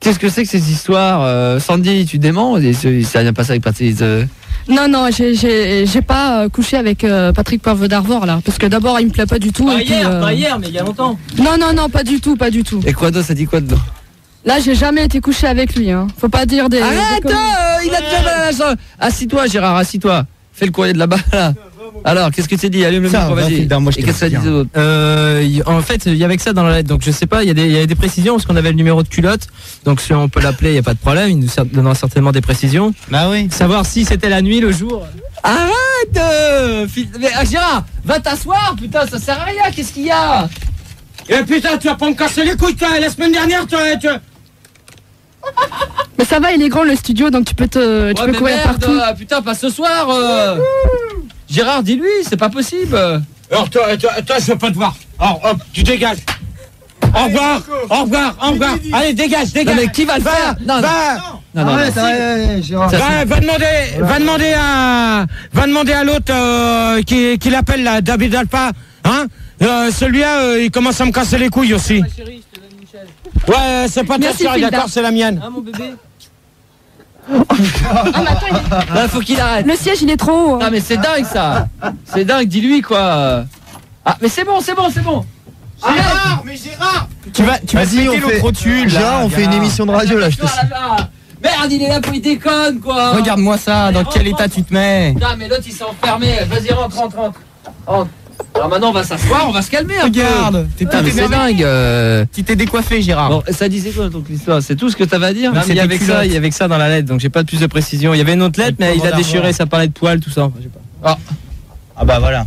Qu'est-ce que c'est que ces histoires Sandy, tu déments? Ça vient passer avec Patrice. Non, j'ai pas couché avec Patrick Poivre d'Arvor là, parce que d'abord il me plaît pas du tout. Pas et puis, hier, mais il y a longtemps. Non, pas du tout. Et quoi d'autre? Ça dit quoi dedans? Là, j'ai jamais été couché avec lui. Hein. Faut pas dire des. Arrête il a déjà mal à la jambe. Assis-toi, Gérard, assis-toi. Fais le courrier de là-bas, là. Alors, qu'est-ce que tu dis? Allume le micro, vas-y. Et qu'est-ce que ça dit d'autre? En fait, il y avait que ça dans la lettre, donc je sais pas, il y a des précisions, parce qu'on avait le numéro de culotte, donc si on peut l'appeler, il n'y a pas de problème, il nous donnera certainement des précisions. Bah oui. Savoir si c'était la nuit, le jour. Arrête mais, Gérard, va t'asseoir, putain, ça sert à rien, qu'est-ce qu'il y a? Eh putain, tu vas pas me casser les couilles, toi, la semaine dernière, tu... Mais ça va, il est grand le studio, donc tu peux courir partout. Putain, pas ce soir. Gérard, dis-lui, c'est pas possible. Alors toi, je veux pas te voir. Alors, hop, tu dégages. Au revoir. Allez, dégage. Non, mais qui va le faire? Non. Va demander à l'autre qui l'appelle là, David Alpha, hein. Celui-là, il commence à me casser les couilles aussi. Chérie, je te donne une chaise. Ouais, c'est pas ta chérie, d'accord, c'est la mienne. Hein, mon bébé? Ah, mais attends, Là, faut qu'il arrête. le siège il est trop haut. Non, mais c'est dingue ça. C'est dingue, dis-lui quoi. Ah, mais c'est bon. Gérard, mais Gérard, Tu vas péter l'autre rotule. Gérard, on fait une émission de radio là, je te Putain, là-bas. Merde, il est là pour il déconne quoi. Regarde-moi ça, dans quel état tu te mets? Putain, mais l'autre il s'est enfermé. Vas-y, rentre. Alors maintenant on va s'asseoir, on va se calmer un Regarde, peu. t'es Putain, mais tout c'est énervé. dingue. Tu t'es décoiffé, Gérard. Bon, ça disait quoi donc l'histoire? C'est tout ce que t'avais à dire? Non, mais il y avait que ça dans la lettre, donc j'ai pas de plus de précision. Il y avait une autre lettre, mais il a déchiré, ça parlait de poils, tout ça. Je sais pas. Ah bah voilà.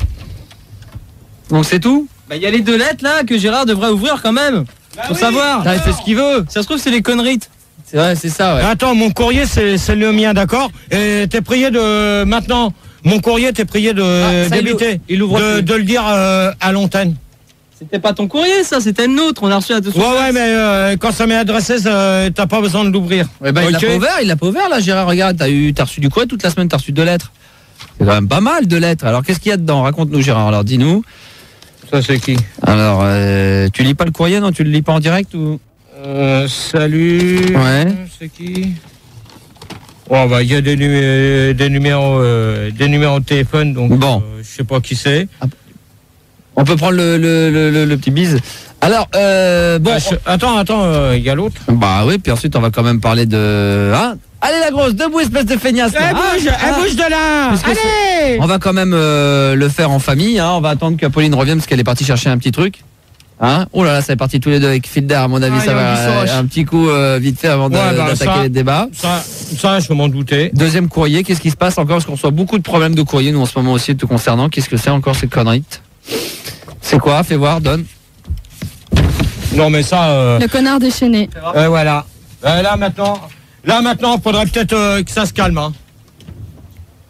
Donc c'est tout? Bah il y a les deux lettres là que Gérard devrait ouvrir quand même. Pour savoir. Il fait ce qu'il veut. Ça se trouve c'est les conneries. C'est vrai, c'est ça, ouais. Attends, mon courrier, c'est le mien, d'accord? Et t'es prié de... Maintenant, mon courrier, t'es prié d'éviter il ouvre de le dire à l'antenne. C'était pas ton courrier ça, c'était le nôtre, on a reçu à 200. Ouais, mais quand ça m'est adressé, t'as pas besoin de l'ouvrir. Ouais, bah, Ok. il l'a pas ouvert là, Gérard, regarde, t'as reçu du quoi toute la semaine? T'as reçu 2 lettres. C'est quand même pas mal, 2 lettres. Alors qu'est-ce qu'il y a dedans? Raconte-nous, Gérard, alors dis-nous. Ça, c'est qui? Alors, tu lis pas le courrier, non? Tu le lis pas en direct ou? Salut. Ouais. C'est qui? Oh, bah, il y a des numéros de téléphone, donc Bon. je sais pas qui c'est. On peut prendre le petit bise. Alors, bon. Attends, il y a l'autre. Bah oui, puis ensuite on va quand même parler de... Hein? Allez la grosse, debout espèce de feignasse. Elle bouge de là. Parce que Allez. on va quand même le faire en famille, hein. On va attendre qu'Apolline revienne parce qu'elle est partie chercher un petit truc. Hein? Oh là là, ça est parti tous les deux avec Filder, à mon avis, ça va un petit coup vite fait avant d'attaquer les débats. Ça, je m'en doutais. Deuxième courrier, qu'est-ce qui se passe encore? Parce qu'on reçoit beaucoup de problèmes de courrier, nous, en ce moment aussi, te concernant. Qu'est-ce que c'est encore ces conneries? C'est quoi? Fais voir, donne. Non, mais ça... Le connard déchaîné. Voilà. Là, maintenant, faudrait peut-être que ça se calme. Hein.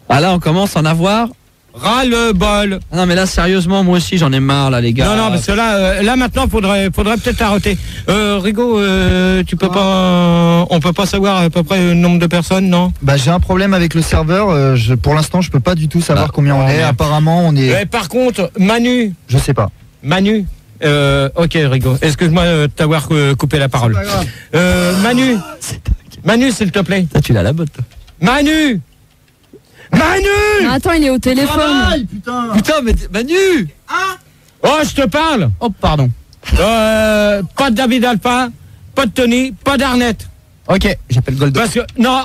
Ah là, on commence à en avoir. Ras-le-bol. Ah non, mais là, sérieusement, moi aussi, j'en ai marre, là, les gars. Non, parce que là maintenant, faudrait peut-être arrêter. Rigo, tu peux pas... On peut pas savoir à peu près le nombre de personnes, non? Bah j'ai un problème avec le serveur, pour l'instant je peux pas du tout savoir combien on est. mais- Apparemment on est... Par contre, Manu, Je sais pas. ok Rigo, excuse-moi de t'avoir coupé la parole. Manu, s'il te plaît. Ça, tu l'as à la botte. Manu. Mais attends, il est au téléphone. Putain, mais Manu! Oh, je te parle. Oh pardon. Pas de David Alpha, pas de Tony, pas d'Arnett. Ok, j'appelle Goldo. Parce que non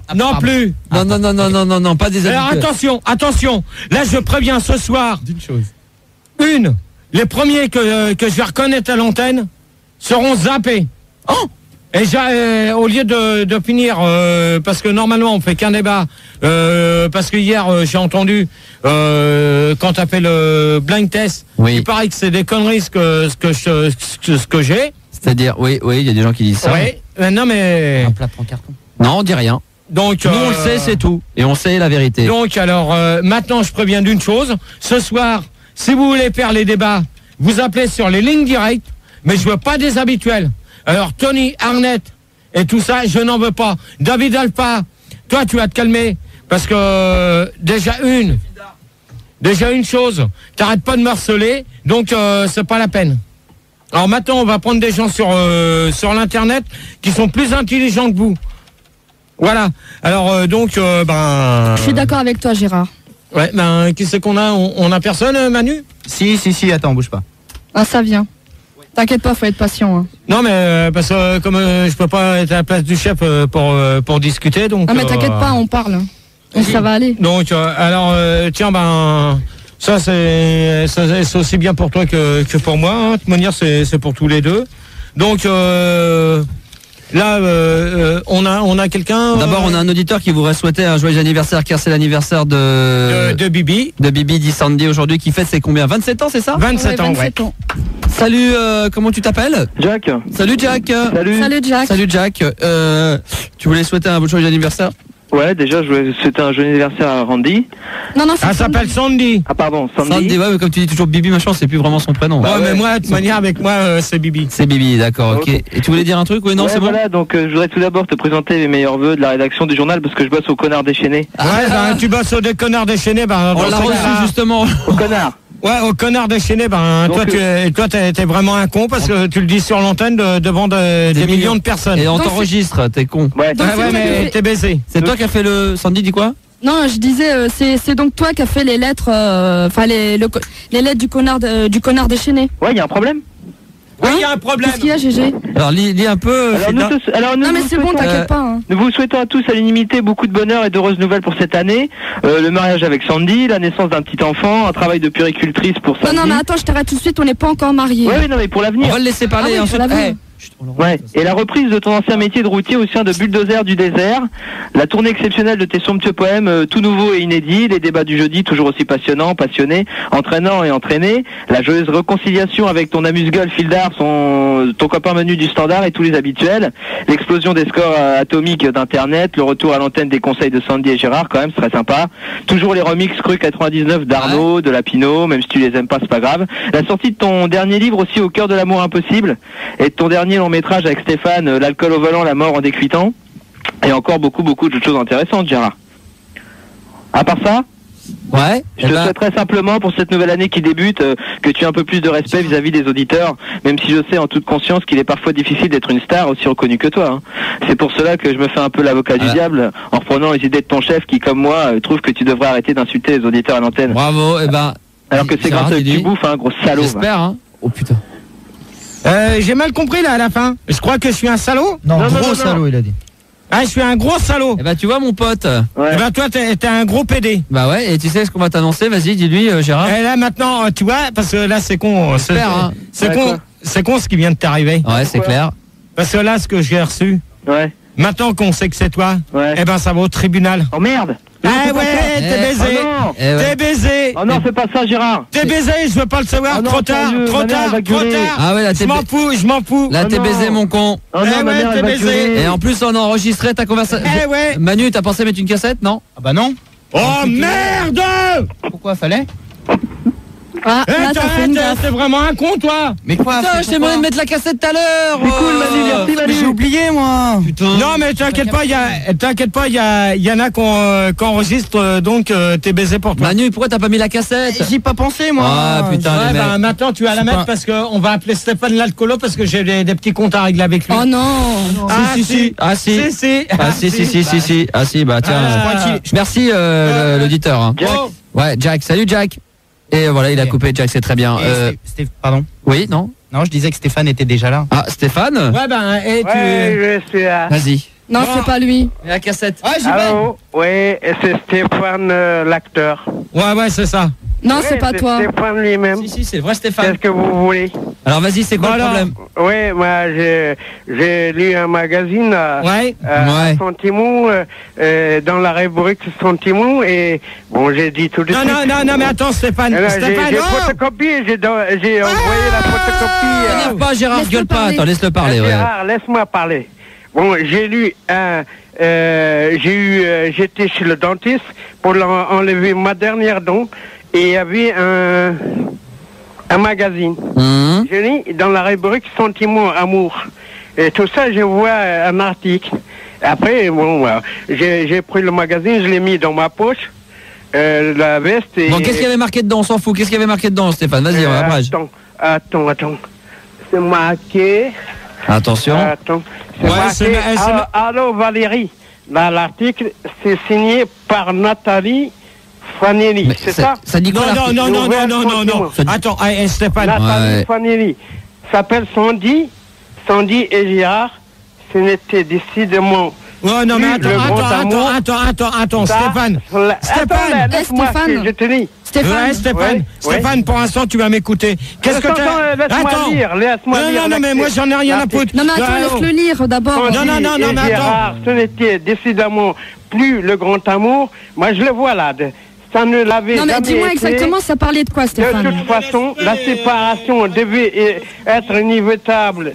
pardon. plus. Non, pas des Alors habitués. attention. Là, je préviens ce soir. D'une chose. Les premiers que je vais reconnaître à l'antenne seront zappés. Oh. Et au lieu de finir, parce que normalement on fait qu'un débat, parce que hier j'ai entendu quand t'as fait le blind test, Oui. il paraît que c'est des conneries ce que j'ai. C'est-à-dire, oui, il y a des gens qui disent ça. Oui. Non mais Un plat en carton. Non, on dit rien. donc Nous, on le sait, c'est tout. Et on sait la vérité. Donc alors maintenant je préviens d'une chose. Ce soir, si vous voulez faire les débats, vous appelez sur les lignes directes, mais je veux pas des habituels. Alors Tony, Arnett et tout ça, je n'en veux pas. David Alpha, toi tu vas te calmer parce que déjà une chose, t'arrêtes pas de me harceler, donc c'est pas la peine. Alors maintenant, on va prendre des gens sur l'internet qui sont plus intelligents que vous. Voilà. Alors donc, Je suis d'accord avec toi, Gérard. Ouais, qui c'est qu'on a? On a personne, Manu? Si, attends, bouge pas. Ah, ça vient. T'inquiète pas, faut être patient. Hein. Non, mais parce que comme je peux pas être à la place du chef pour discuter, donc. Ah, mais t'inquiète pas, on parle. Et ça va aller. Donc, alors, tiens, ça c'est aussi bien pour toi que pour moi. Hein. De toute manière, c'est pour tous les deux. Donc, là, on a quelqu'un. D'abord, on a un auditeur qui voudrait souhaiter un joyeux anniversaire, car c'est l'anniversaire de Bibi. De Bibi, dit Sandy aujourd'hui, qui fête ses combien? 27 ans, c'est ça? 27 ans, ouais. Salut, comment tu t'appelles? Jack. Salut Jack. Salut Jack. Salut Jack. Tu voulais souhaiter un joyeux anniversaire? Ouais, déjà, je voulais souhaiter un joyeux anniversaire à Randy. Non, elle s'appelle Sandy. Ah, pardon, Sandy. Sandy, ouais, mais comme tu dis toujours Bibi, machin, c'est plus vraiment son prénom. Ouais, mais moi, de toute manière, avec moi, c'est Bibi. C'est Bibi, d'accord, ok. Et tu voulais dire un truc? Oui, non, c'est bon. Voilà, donc je voudrais tout d'abord te présenter les meilleurs vœux de la rédaction du journal parce que je bosse au Connard déchaîné. Ouais, tu bosses au Connard déchaîné, on l'a reçu justement. Au Connard. Ouais, au Connard déchaîné, donc, toi, t'es vraiment un con parce que tu le dis sur l'antenne devant des millions de personnes. Et on t'enregistre, t'es con. Ouais, mais t'es baisé. C'est toi qui as fait le... Sandy dit quoi? Non, je disais, c'est donc toi qui as fait les lettres, les lettres du connard déchaîné. Ouais, il y a un problème. Oui, il y a un problème. Qu'est-ce qu'il y a, GG? Alors, lis un peu. Non, mais c'est bon, t'inquiète pas. Hein. Nous vous souhaitons à tous à l'unanimité beaucoup de bonheur et d'heureuses nouvelles pour cette année. Le mariage avec Sandy, la naissance d'un petit enfant, un travail de puéricultrice pour Sandy. Non, mais attends, je t'arrête tout de suite, on n'est pas encore mariés. Ouais, non, mais pour l'avenir. On va le laisser parler ensuite. Ouais, et la reprise de ton ancien métier de routier au sein de Bulldozer du désert, la tournée exceptionnelle de tes somptueux poèmes, tout nouveau et inédit, les débats du jeudi toujours aussi passionnants, passionnés, entraînants et entraînés, la joyeuse réconciliation avec ton amuse-gueule Fildar, ton copain Manu du Standard et tous les habituels, l'explosion des scores atomiques d'Internet, le retour à l'antenne des conseils de Sandy et Gérard, quand même, c'est très sympa, toujours les remixes Cru 99 d'Arnaud, de Lapino, même si tu les aimes pas, c'est pas grave, la sortie de ton dernier livre aussi Au cœur de l'amour impossible, et de ton dernier long métrage avec Stéphane, L'alcool au volant, la mort en décuitant, et encore beaucoup de choses intéressantes, Gérard. À part ça, ouais, je te souhaiterais simplement pour cette nouvelle année qui débute que tu aies un peu plus de respect vis-à-vis des auditeurs, même si je sais en toute conscience qu'il est parfois difficile d'être une star aussi reconnue que toi. Hein. C'est pour cela que je me fais un peu l'avocat du diable en reprenant les idées de ton chef qui, comme moi, trouve que tu devrais arrêter d'insulter les auditeurs à l'antenne. Bravo, alors que c'est grâce à tu bouffes, hein, gros salaud. J'espère, hein. Oh putain. J'ai mal compris là à la fin. Je crois que je suis un salaud. Non, gros salaud, il a dit. Ah, je suis un gros salaud. Eh ben tu vois mon pote. Ouais. Eh ben toi t'es un gros PD. Bah ouais, et tu sais ce qu'on va t'annoncer, vas-y, dis-lui Gérard. Et là maintenant, tu vois, parce que là c'est con. C'est con ce qui vient de t'arriver. Ouais, c'est clair. Parce que là ce que j'ai reçu. Ouais. Maintenant qu'on sait que c'est toi, eh ben ça va au tribunal. Oh merde. Ah ouais, t'es baisé. Oh non. T'es baisé. Oh non, fais pas ça, Gérard. T'es baisé, je veux pas le savoir. Oh non, trop tard. Ah ouais, là je m'en fous. Là t'es baisé mon con. Oh non, ma mère, t'es baisé. Et en plus on a enregistré ta conversation. Ouais. Manu, t'as pensé mettre une cassette, non? Ah bah non. Oh merde. Pourquoi fallait? Ah, là, t'as fait une gaffe. T'es vraiment un con, toi. Mais quoi? Putain, je t'ai demandé de mettre la cassette tout à l'heure. C'est cool, Manu, merci Manu. J'ai oublié moi. Putain. Non mais t'inquiète pas, il y en a qu'on enregistre donc t'es baisé pour toi. Manu, pourquoi t'as pas mis la cassette? J'y ai pas pensé moi. Ah putain, Ouais, les mecs. maintenant tu vas la mettre parce qu'on va appeler Stéphane l'alcoolo parce que j'ai des petits comptes à régler avec lui. Oh non. Ah si. Ah si. Si. Ah si, bah tiens. Merci l'auditeur. Hein. Jack. Ouais, Jack, salut Jack. Et voilà, il a coupé Jack, c'est très bien. Pardon. Oui, non? Non, je disais que Stéphane était déjà là. Ah, Stéphane? Ouais et je suis là. Vas-y. Non, c'est pas lui. Et la cassette. Ah, j'y vais. Allô? Oui, c'est Stéphane, l'acteur. Ouais, c'est ça. Non, Oui, c'est pas toi. Stéphane lui-même. Si, c'est le vrai Stéphane. Qu'est-ce que vous voulez? Alors vas-y, c'est quoi le problème? Oui, moi j'ai lu un magazine à Santimou, dans la rubrique Santimou, et bon, j'ai dit tout de suite. Non, mais attends, Stéphane. J'ai photocopié, j'ai envoyé la photocopie. T'énerve pas, Gérard, gueule pas. Attends, laisse-le parler. Ouais. Gérard, laisse-moi parler. Bon, j'ai lu j'étais chez le dentiste pour enlever ma dernière dent. Et il y avait un magazine. J'ai lu dans la rubrique Sentiments Amour. Et tout ça, je vois un article. Après, bon, j'ai pris le magazine, je l'ai mis dans ma poche, la veste. Et, bon, qu'est-ce qu'il y avait marqué dedans? On s'en fout. Qu'est-ce qu'il y avait marqué dedans, Stéphane? Vas-y, on va. Attends. c'est marqué. Attention. Attends. C'est marqué. Allô Valérie. Là, l'article, c'est signé par Nathalie Fanelli. Mais C'est ça? Ça dit quoi? Non. Attends, Stéphane. Nathalie Fanelli s'appelle Sandy et Gérard. Ce n'était décidément. Ouais, non, mais attends, Stéphane. Laisse-moi, je te dis. Stéphane, pour l'instant, tu vas m'écouter. Qu'est-ce que tu Laisse-moi lire. Non, mais moi, j'en ai rien à foutre. Non, mais attends, laisse-le lire d'abord. Non, mais attends. Ce n'était décidément plus le grand amour. Moi, je le vois là. Ça ne l'avait jamais été. Non, mais dis-moi exactement, ça parlait de quoi, Stéphane? De toute façon, la séparation devait être inévitable.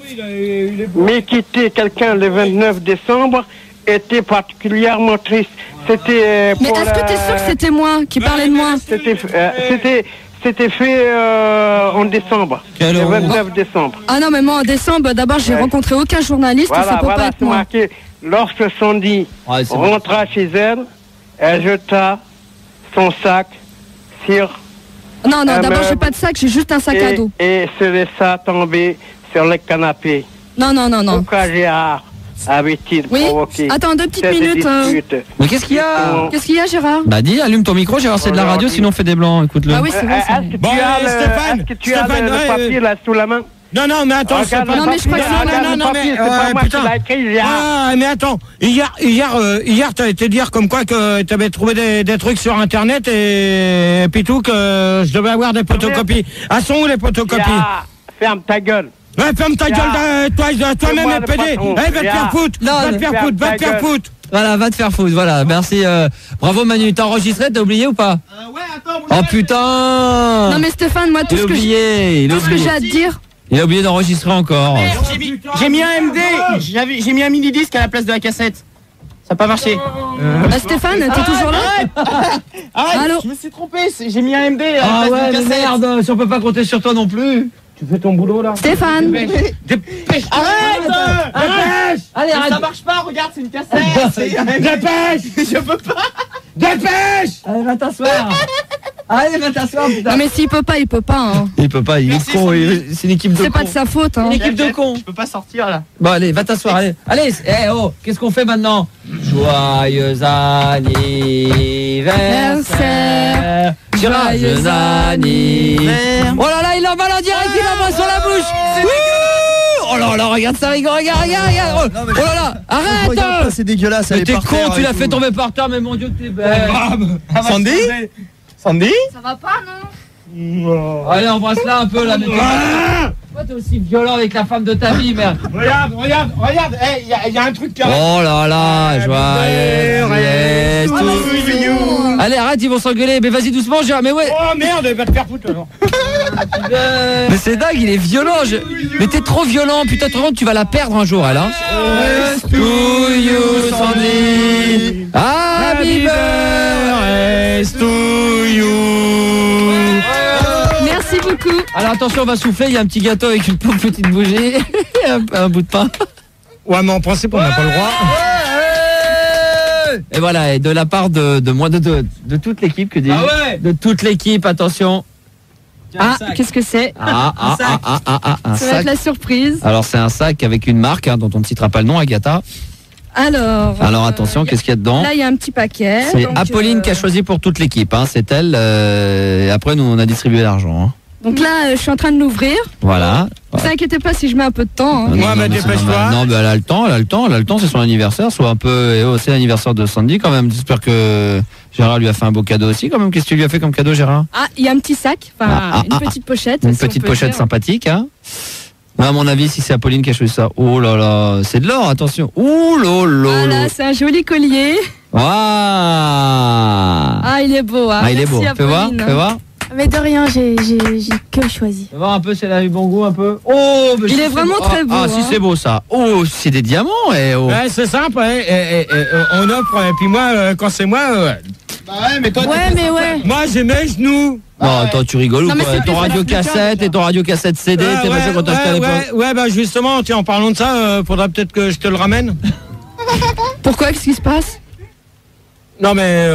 Mais quitter quelqu'un le 29 décembre était particulièrement triste. C'était mais est-ce que tu es sûr que c'était moi qui parlais de moi? C'était fait en décembre. Le 29 décembre. Ah non, mais moi en décembre, d'abord j'ai rencontré aucun journaliste, ça peut pas être moi. Marqué, lorsque Sandy rentra chez elle, elle jeta son sac sur... Non, d'abord j'ai pas de sac, j'ai juste un sac à dos. Et se laissa tomber sur le canapé. Non. Pourquoi Gérard avait-il provoqué Attends, 2 petites minutes. Mais qu'est-ce qu'il y a? Qu'est-ce qu'il y a, Gérard? Bah dis, allume ton micro, Gérard, c'est de la radio, sinon on fait des blancs, écoute-le. Ah oui, c'est vrai. Est-ce que tu as le papier là sous la main? Non, mais attends, non, mais je crois que non, mais putain. Mais attends, hier, t'as été dire comme quoi que t'avais trouvé des trucs sur Internet et puis tout, que je devais avoir des photocopies. Ah, sont où les photocopies? Ferme ta gueule. Ouais, ferme ta gueule, toi-même, le PD. Va te faire foutre. Va te faire foutre. Voilà, va te faire foutre, voilà, merci. Bravo Manu, t'as enregistré, t'as oublié ou pas? Ouais, attends. Oh putain! Non mais Stéphane, moi tout ce que j'ai à te dire. Il a oublié d'enregistrer encore. J'ai mis un MD, j'ai mis un mini-disque à la place de la cassette. Ça n'a pas marché. Stéphane, t'es toujours là? Allô? Je me suis trompé, j'ai mis un MD à la place de la cassette. Merde, si on peut pas compter sur toi non plus. Tu fais ton boulot là. Stéphane. Dépêche. Allez, arrête. Ça marche pas, regarde, c'est une cassette. Dépêche. Je peux pas. Dépêche. Allez, va t'asseoir. Allez, va t'asseoir, putain. Non mais s'il peut pas, il peut pas. Hein. Il peut pas, il est con, c'est une équipe de cons. C'est pas de sa faute. Hein. Une équipe de cons. Je peux pas sortir là. Bon allez, va t'asseoir, allez. Allez, qu'est-ce qu'on fait maintenant? Joyeux anniversaire. Joyeux anniversaire. Oh là là, il en va en direct, il en va sur la bouche. Oh là là, regarde ça, regarde. Oh là là, arrête. C'est dégueulasse. Mais t'es con, tu l'as fait tomber par terre, mais mon Dieu, t'es belle. Sandy? Ça va pas, non? Allez, embrasse-la un peu là. Pourquoi t'es aussi violent avec la femme de ta vie, merde? Regarde. Il y a un truc qui arrive. Oh là là, joyeux. Allez, arrête, ils vont s'engueuler. Mais vas-y doucement, Gérard. Mais ouais. Oh merde, il va te faire foutre alors. Mais c'est dingue, il est violent. Mais t'es trop violent, putain, tu vas la perdre un jour, elle. Hein. To you, Sandy. Happy birthday to you. Merci beaucoup. Alors attention, on va souffler. Il y a un petit gâteau avec une petite bougie, un bout de pain. Ouais, mais en principe, on n'a pas le droit. Et voilà, et de la part de moi, de toute l'équipe, que dis-je, de toute l'équipe, attention. Qu'est-ce que c'est? Un ça sac. va être la surprise. Alors c'est un sac avec une marque dont on ne citera pas le nom, Agatha. Alors attention, qu'est-ce qu'il y a dedans? Là, il y a un petit paquet. C'est Apolline qui a choisi pour toute l'équipe, hein, c'est elle. Et après, nous, on a distribué l'argent. Hein. Donc là, je suis en train de l'ouvrir. Voilà. Ne vous inquiétez pas si je mets un peu de temps. Hein. Ouais, mais dépêche-toi. Non, mais elle a le temps, c'est son anniversaire, soit un peu. C'est l'anniversaire de Sandy quand même. J'espère que Gérard lui a fait un beau cadeau aussi quand même. Qu'est-ce que tu lui as fait comme cadeau, Gérard? Il y a un petit sac, une petite pochette. Une petite pochette sympathique, hein. À mon avis, si c'est Apolline qui a choisi ça, oh là là, c'est de l'or, attention. Ouh là là. Voilà, c'est un joli collier. Waouh. Il est beau. Hein. Il est beau. Fais voir. Mais de rien, j'ai que choisi. Fais voir un peu si elle a eu bon goût un peu. Oh, mais il est vraiment très beau. Si c'est beau ça. Oh, c'est des diamants. Ouais, c'est simple. On offre. Et puis moi, quand c'est moi. Bah ouais, mais toi. Moi, j'ai mes genoux. Non, attends, tu rigoles ou quoi? Ton radiocassette et ton radiocassette CD, t'es pas sûr qu'on t'a acheté à l'époque? Ouais, bah justement, tiens, en parlant de ça, faudra peut-être que je te le ramène. Pourquoi? Qu'est-ce qui se passe? Non mais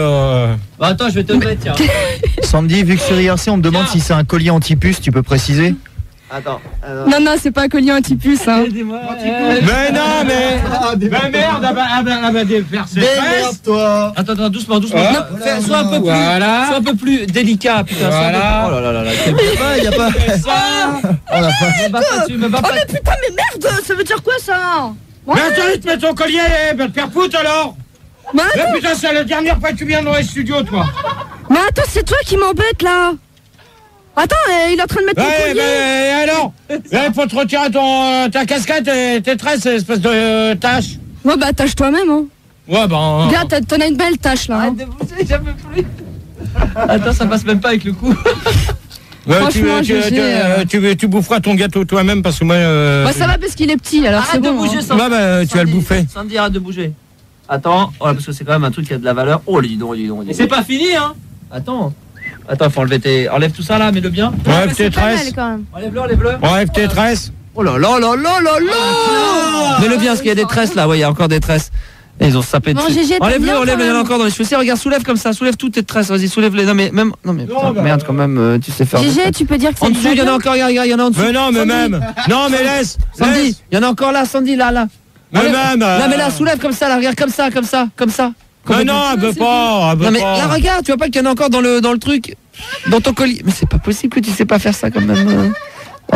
attends, je vais te le mettre, tiens. Sandy, vu que sur IRC on me demande si c'est un collier anti-puce, tu peux préciser? Attends. Non, c'est pas un collier anti-puce, hein. Mais non, mais merde, toi. Attends, doucement. Voilà. Sois un peu plus délicat, putain. Voilà. Oh là là. Il y a pas. Me bats pas. Oh mais putain, mais merde, ça veut dire quoi ça? Mais attends, tu mets ton collier, va te faire foutre alors. Mais Mais attends, putain, c'est la dernière fois que tu viens dans les studios, toi. mais attends, c'est toi qui m'embête là. Attends, il est en train de mettre ton Ouais, collier. mais alors faut te retirer ta casquette et tes tresses, espèce de tâche. Ouais, bah tâche toi-même, hein. Ouais, ben... Regarde, t'en as une belle tâche là. Hein. Arrête de bouger, j'en peux plus. Attends, ça passe même pas avec le coup. Ouais, Franchement, GG, tu boufferas ton gâteau toi-même parce que moi... Bah ça va parce qu'il est petit, alors c'est Arrête de bon. bouger, Hein. Sandy. Ouais, bah, tu vas le bouffer. Sandy, arrête de bouger. Attends, parce que c'est quand même un truc qui a de la valeur. Oh, dis donc. Et c'est pas fini, hein. Attends, faut enlever enlève tout ça là, mets-le bien. Enlève tes tresses. Enlève-le. Enlève tes tresses. Oh là là là là là là. Mets-le bien, parce qu'il y a des tresses là. Ouais, il y a encore des tresses. Et ils ont sapé Bon, dessus. GG, t'as Enlève-le, bien, il y en quand a même. encore dans les chaussures. Regarde, soulève comme ça, soulève toutes tes tresses. Vas-y, soulève-les. Non mais putain, merde quand même, tu sais faire. GG, tu peux dire que c'est En dessous, il y en a encore, regarde, il y en a en dessous. Mais non, mais Sandy. même. Non, mais laisse. Sandy, il y en a encore là, Sandy, là. Mais Enlève. même. Non mais là, soulève comme ça, là, regarde comme ça. Mais non, elle veut pas. Non mais là, regarde, tu vois pas qu'il y en a encore dans le truc, dans ton colis. Mais c'est pas possible que tu sais pas faire ça quand même.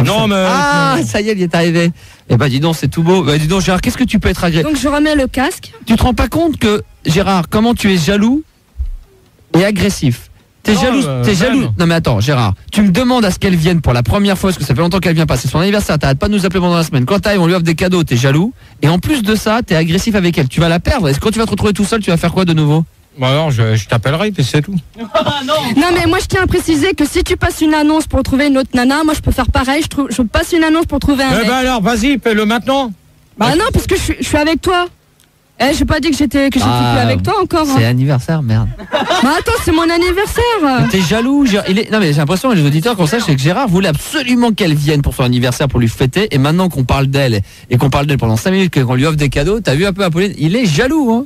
Non, mais... Ah, ça y est, il est arrivé. Eh ben dis donc, c'est tout beau. Bah dis donc, Gérard, qu'est-ce que tu peux être agréable? Donc je remets le casque. Tu te rends pas compte que, Gérard, comment tu es jaloux et agressif? T'es Non, jaloux. même. Non mais attends, Gérard, tu me demandes à ce qu'elle vienne pour la première fois, parce que ça fait longtemps qu'elle vient pas, c'est son anniversaire, t'arrêtes pas de nous appeler pendant la semaine. Quand t'arrives, on lui offre des cadeaux, t'es jaloux. Et en plus de ça, t'es agressif avec elle. Tu vas la perdre. Est-ce que quand tu vas te retrouver tout seul, tu vas faire quoi de nouveau? Bon alors, je t'appellerai, puis c'est tout. Non mais moi je tiens à préciser que si tu passes une annonce pour trouver une autre nana, moi je peux faire pareil, je passe une annonce pour trouver un Eh mec. ben alors, vas-y, fais-le maintenant. Bah non, parce que je suis avec toi. J'ai pas dit que j'étais plus avec toi encore. C'est Hein. anniversaire, merde. Bah attends, c'est mon anniversaire. T'es jaloux, Non mais j'ai l'impression que les auditeurs qu'on sache, c'est que Gérard voulait absolument qu'elle vienne pour son anniversaire pour lui fêter, et maintenant qu'on parle d'elle et qu'on parle d'elle pendant 5 minutes, qu'on lui offre des cadeaux, t'as vu un peu Apolline, il est jaloux, hein.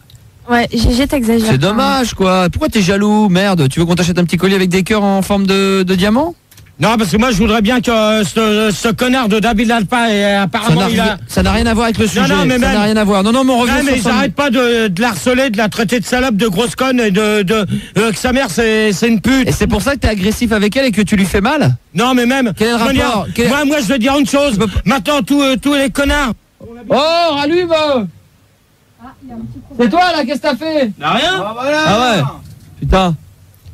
Ouais, GG, t'exagères. C'est dommage quoi. Pourquoi t'es jaloux, merde? Tu veux qu'on t'achète un petit collier avec des cœurs en forme de diamant? Non, parce que moi, je voudrais bien que ce connard de David Alpha, et apparemment, Ça n'a rien à voir avec le sujet. Non, mais ça même- n'a rien à voir. Non, mais on revient Ouais, mais ils sur ça. arrêtent pas de la harceler, de la traiter de salope, de grosse conne et que sa mère c'est une pute. Et c'est pour ça que t'es agressif avec elle et que tu lui fais mal? Non mais même. Quel est le je veux dire, rapport moi je veux dire une chose. Maintenant tous les connards. Oh, rallume! C'est toi là, qu'est-ce que t'as fait? Rien. Ah ouais. Putain.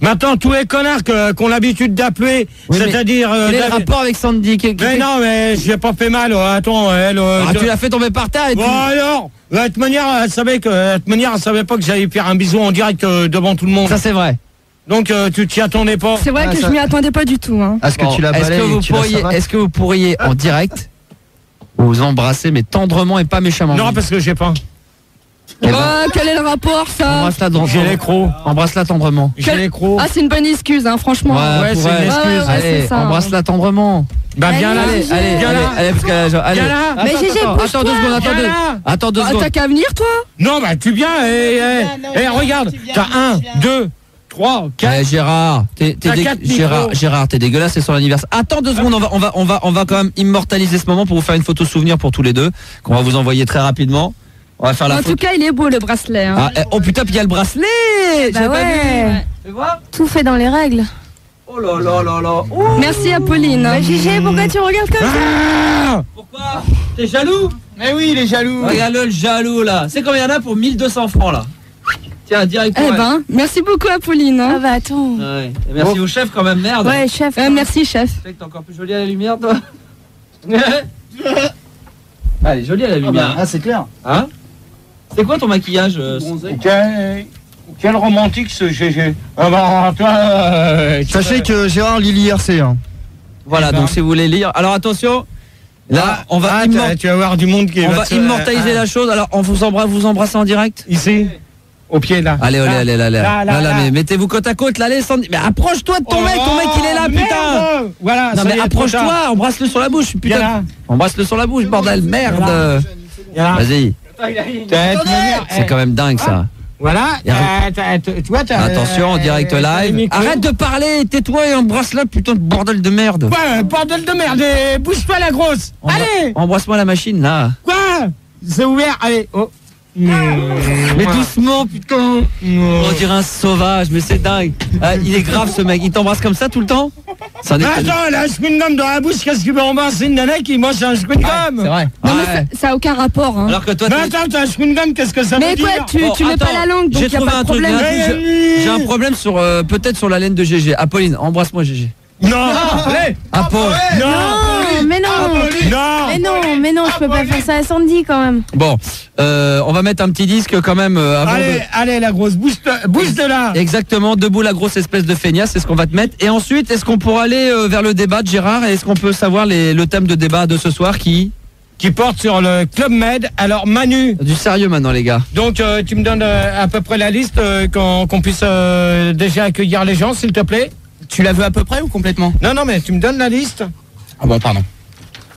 Maintenant tous les connards qu'on a l'habitude d'appeler, Oui, mais c'est-à-dire. Quel est le rapport avec Sandy? Mais non, mais j'ai pas fait mal. Attends, elle. Tu l'as fait tomber par terre et Bon puis... alors, de toute manière, elle savait pas que j'allais faire un bisou en direct devant tout le monde. Ça c'est vrai. Donc tu t'y attendais pas. C'est vrai que je m'y attendais pas du tout. Hein. Est-ce que tu l'as Est-ce balayé que, est-ce que vous pourriez en direct vous embrasser mais tendrement et pas méchamment? Non, parce que j'ai pas. Eh ben, Oh, quel est le rapport ça? embrasse-la tendrement. J'ai les crocs. Embrasse-la tendrement. J'ai les crocs. Ah, c'est une bonne excuse, hein, franchement. Ouais, c'est une excuse. Allez, c'est ça. embrasse-la tendrement. Bah viens là. Allez, Viens là. allez, parce qu'elle a genre, allez. Viens là. Mais GG, Attends 2 secondes, Viens là. attends 2 Ah, secondes. t'as qu'à venir toi? Non, bah tu viens et regarde. T'as 1, 2, 3, 4. Gérard, T'as 4 micros. Gérard, t'es dégueulasse, c'est son anniversaire. Attends 2 secondes, on va quand même immortaliser ce moment pour vous faire une photo souvenir pour tous les deux, qu'on va vous envoyer très rapidement. On va faire la En photo. tout cas, il est beau le bracelet. Hein. Ah, oh putain, puis il y a le bracelet. Bah J'ai pas ouais. vu. Fais voir. Tout fait dans les règles. Oh là là là là. Merci Apolline. Bah, GG, pourquoi tu regardes comme ça? Ah Pourquoi? T'es jaloux? Mais oui, il est jaloux. Regarde-le, le jaloux là. C'est combien il y en a pour 1200 francs là? Tiens, direct. Eh ben, merci beaucoup Apolline. Ah Hein. bah attends. Ouais. Et merci au chef quand même, merde. Ouais, chef. Merci chef. Tu sais que t'es encore plus jolie à la lumière, toi. Elle est jolie à la lumière. Ah, c'est clair. Hein? C'est quoi ton maquillage Quel romantique ce GG. Ah bah toi. Sachez que Gérard lit l'IRC. Hein. Voilà, donc si vous voulez lire. Alors attention. Là, on va tu vas avoir du monde qui on va va se- immortaliser la chose. Alors, on vous embrasse en direct. Ici. Au pied là. Allez, allez, Là. mais mettez-vous côte à côte, là, allez, Sandy. Mais approche-toi de ton mec il est là, putain. Merde. Voilà. Non ça mais y est, approche-toi, trop tard. embrasse-le sur la bouche, Viens putain. là. Embrasse-le sur la bouche, bordel, merde. Viens là. Vas-y, T'as- c'est quand même dingue ça. Voilà. Et Tu vois, Attention, en direct live. Arrête de parler, tais-toi et embrasse-la, putain de bordel de merde. Ouais, bordel de merde. Bouge-toi la grosse. Allez. Embrasse-moi la machine, là. Quoi? C'est ouvert. Allez. Oh. Mais doucement, putain. On dirait un sauvage, mais c'est dingue. Ah, il est grave ce mec. Il t'embrasse comme ça tout le temps? Attends, elle a un chewing-gum dans la bouche. Qu'est-ce qu'il veut embrasser une nana qui mange un chewing-gum? C'est vrai. Non, mais ça a aucun rapport. Hein. Alors que toi, mais attends, t'as un chewing-gum, qu'est-ce que ça veut dire? Mais quoi, tu mets pas la langue, donc j'ai y a trouvé pas un de truc. problème. J'ai un problème sur peut-être sur la laine de GG. Apolline, embrasse-moi GG. Non. Allez. Apolline. Non, mais non. Mais non, je peux pas faire ça à Sandy quand même. Bon, on va mettre un petit disque quand même avant allez, la grosse, bouge de là. Exactement, debout la grosse espèce de feignasse, c'est ce qu'on va te mettre. Et ensuite, est-ce qu'on pourra aller vers le débat de Gérard? Et est-ce qu'on peut savoir le thème de débat de ce soir qui porte sur le Club Med. Alors Manu. Du sérieux maintenant les gars. Donc tu me donnes à peu près la liste qu'on puisse déjà accueillir les gens, s'il te plaît. Tu la veux à peu près ou complètement? Non, mais tu me donnes la liste. Ah bon, pardon.